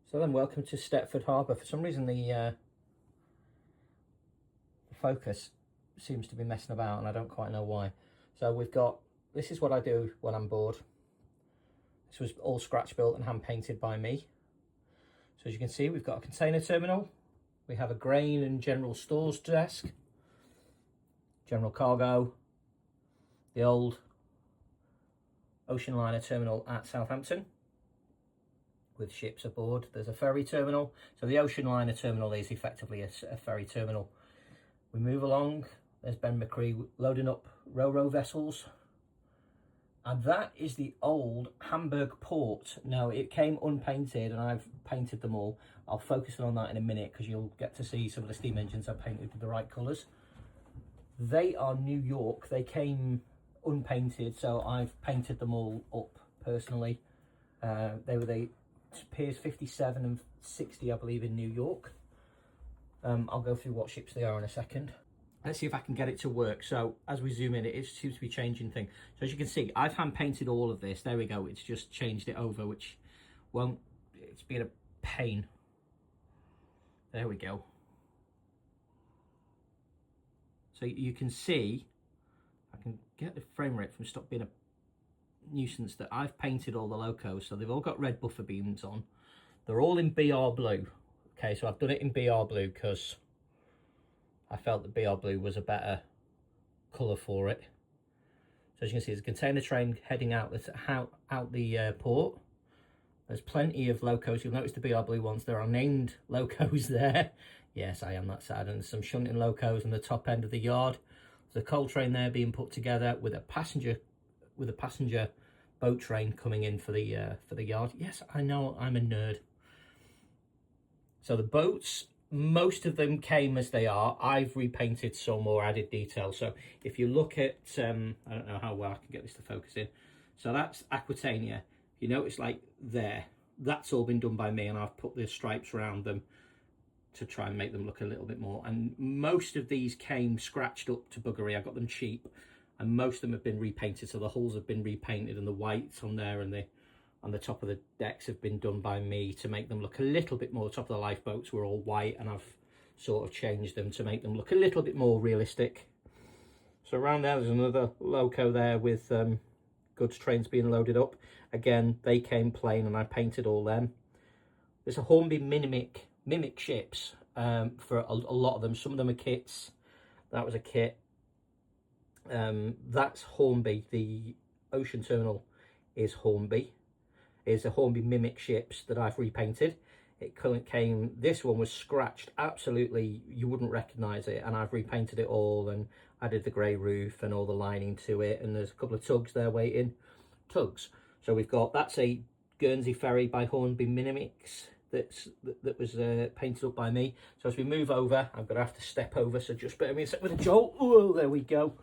So then, welcome to Stepford Harbour. For some reason, the focus seems to be messing about, and I don't quite know why. So we've got, this is what I do when I'm bored. This was all scratch built and hand painted by me. So as you can see, we've got a container terminal. We have a grain and general stores desk, general cargo, the old ocean liner terminal at Southampton with ships aboard. There's a ferry terminal. So the ocean liner terminal is effectively a ferry terminal. We move along. There's Ben McCree loading up Ro-Ro vessels. And that is the old Hamburg port. Now, it came unpainted and I've painted them all. I'll focus on that in a minute because you'll get to see some of the steam engines I've painted with the right colours. They are New York. They came unpainted, so I've painted them all up personally. They were the Piers 57 and 60, I believe, in New York. I'll go through what ships they are in a second. Let's see if I can get it to work. So as we zoom in, it seems to be changing things. So as you can see, I've hand painted all of this. There we go. It's just changed it over, which won't, it's been a pain. There we go. So you can see, I can get the frame rate from stop being a nuisance, that I've painted all the locos. So they've all got red buffer beams on. They're all in BR blue. Okay, so I've done it in BR blue because I felt that BR blue was a better colour for it. So as you can see, there's a container train heading out the port. There's plenty of locos. You'll notice the BR blue ones. There are named locos there. Yes, I am that sad. And there's some shunting locos on the top end of the yard. There's a coal train there being put together with a passenger boat train coming in for the yard. Yes, I know, I'm a nerd. So the boats, most of them came as they are. I've repainted some more added detail. So if you look at, I don't know how well I can get this to focus in. So that's Aquitania. You notice, like there, that's all been done by me, and I've put the stripes around them to try and make them look a little bit more. And most of these came scratched up to buggery. I got them cheap, and most of them have been repainted. So the hulls have been repainted, and the whites on there and on the top of the decks have been done by me to make them look a little bit more. The top of the lifeboats were all white, and I've sort of changed them to make them look a little bit more realistic. So around there's another loco there with goods trains being loaded up. Again, they came plain, and I painted all them. There's a Hornby mimic ships for a lot of them. Some of them are kits. That was a kit. That's Hornby. The ocean terminal is Hornby. Is a Hornby mimic ships that I've repainted. It came, this one was scratched absolutely, you wouldn't recognise it, and I've repainted it all and added the grey roof and all the lining to it, and there's a couple of tugs there waiting. Tugs. So we've got, that's a Guernsey ferry by Hornby Mimics that was painted up by me. So as we move over, I'm going to have to step over, so just bear me a sec with a jolt. Oh, there we go.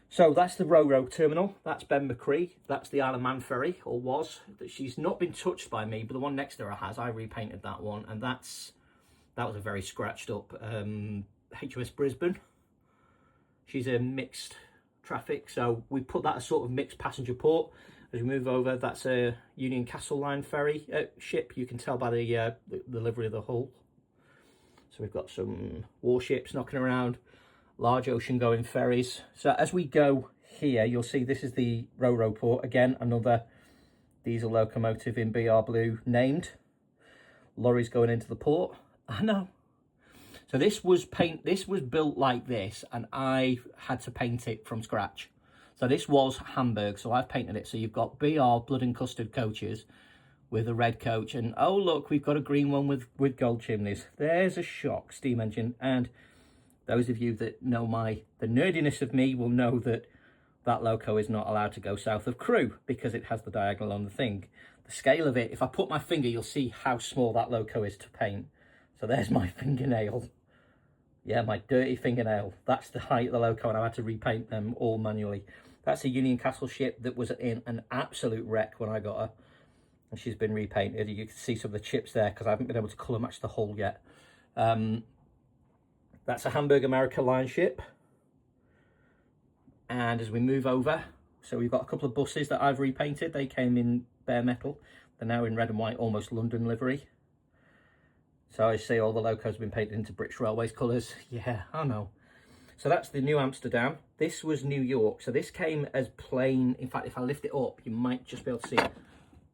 So that's the Ro-Ro terminal. That's Ben McCree. That's the Isle of Man ferry, or was. She's not been touched by me, but the one next to her has. I repainted that one, and that was a very scratched up HMS Brisbane. She's a mixed traffic, so we put that as sort of mixed passenger port. As we move over, that's a Union Castle Line ferry ship. You can tell by the livery of the hull. So we've got some warships knocking around. Large ocean going ferries. So as we go here, you'll see this is the Ro-Ro port. Again, another diesel locomotive in BR blue named. Lorries going into the port. I know. So this was built like this, and I had to paint it from scratch. So this was Hamburg, so I've painted it. So you've got BR blood and custard coaches with a red coach, and oh look, we've got a green one with gold chimneys. There's a shock steam engine. And those of you that know the nerdiness of me will know that that loco is not allowed to go south of Crewe because it has the diagonal on the thing. The scale of it, if I put my finger, you'll see how small that loco is to paint. So there's my fingernail. Yeah, my dirty fingernail. That's the height of the loco, and I had to repaint them all manually. That's a Union Castle ship that was in an absolute wreck when I got her, and she's been repainted. You can see some of the chips there because I haven't been able to colour match the hull yet. That's a Hamburg America line ship. And as we move over, so we've got a couple of buses that I've repainted. They came in bare metal. They're now in red and white, almost London livery. So I see all the locos have been painted into British Railways colours. Yeah, I know. So that's the New Amsterdam. This was New York. So this came as plain. In fact, if I lift it up, you might just be able to see it.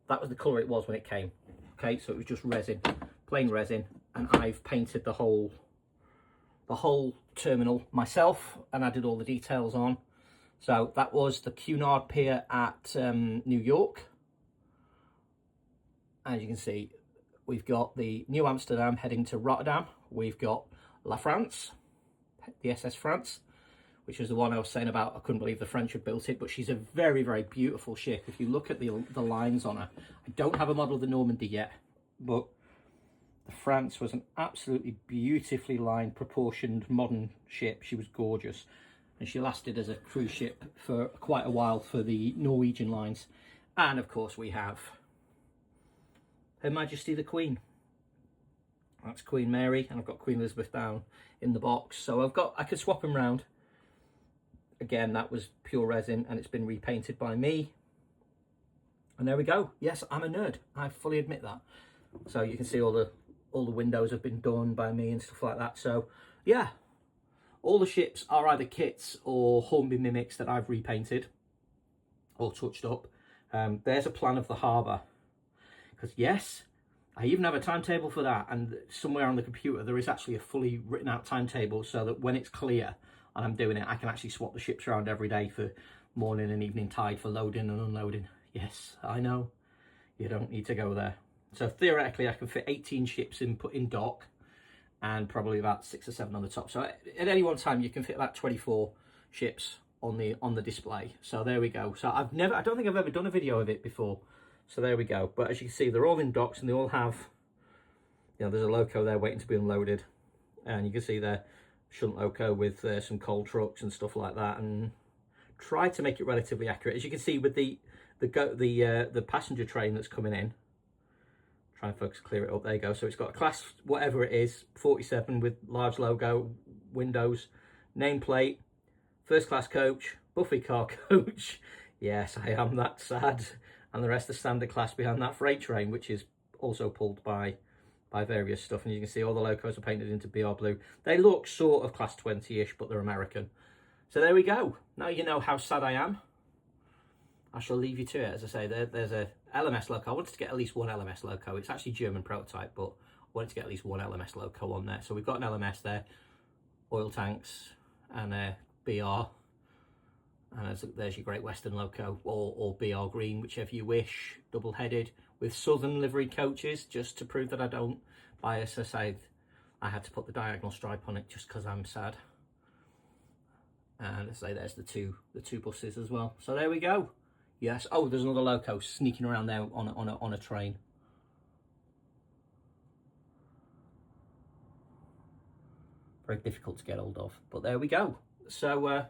That was the colour it was when it came. Okay, so it was just resin, plain resin. And I've painted the whole terminal myself and added all the details on. So that was the Cunard Pier at New York. As you can see, we've got the New Amsterdam heading to Rotterdam. We've got La France, the SS France, which is the one I was saying about. I couldn't believe the French had built it, but she's a very, very beautiful ship. If you look at the lines on her, I don't have a model of the Normandy yet, but the France was an absolutely beautifully lined, proportioned, modern ship. She was gorgeous, and she lasted as a cruise ship for quite a while for the Norwegian lines. And of course we have Her Majesty the Queen. That's Queen Mary, and I've got Queen Elizabeth down in the box. So I could swap them round. Again, that was pure resin, and it's been repainted by me. And there we go. Yes, I'm a nerd. I fully admit that. So you can see all the windows have been done by me and stuff like that. So yeah, all the ships are either kits or Hornby Mimics that I've repainted or touched up. There's a plan of the harbour, because yes, I even have a timetable for that, and somewhere on the computer there is actually a fully written out timetable, so that when it's clear and I'm doing it, I can actually swap the ships around every day for morning and evening tide for loading and unloading. Yes, I know, you don't need to go there. So theoretically I can fit 18 ships in dock, and probably about 6 or 7 on the top. So at any one time you can fit about 24 ships on the display. So there we go. So I don't think I've ever done a video of it before. So there we go. But as you can see, they're all in docks, and they all have, you know, there's a loco there waiting to be unloaded, and you can see their shunt loco with some coal trucks and stuff like that, and try to make it relatively accurate. As you can see with the passenger train that's coming in. Try and focus, clear it up. There you go. So it's got a class, whatever it is, 47 with large logo, windows, nameplate, first class coach, Buffy car coach. Yes, I am that sad. And the rest are standard class behind that freight train, which is also pulled by various stuff. And you can see all the locos are painted into BR blue. They look sort of class 20-ish, but they're American. So there we go. Now you know how sad I am. I shall leave you to it. As I say, there's a LMS loco. I wanted to get at least one LMS loco. It's actually German prototype, but I wanted to get at least one LMS loco on there. So we've got an LMS there, oil tanks, and a BR. And there's your Great Western loco, or BR Green, whichever you wish, double-headed, with Southern livery coaches, just to prove that I don't bias. I had to put the diagonal stripe on it just because I'm sad. And as I say, there's the two buses as well. So there we go. Yes. Oh, there's another loco sneaking around there on a train. Very difficult to get hold of, but there we go. So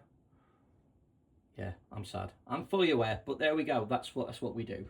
yeah, I'm sad. I'm fully aware, but there we go. That's what we do.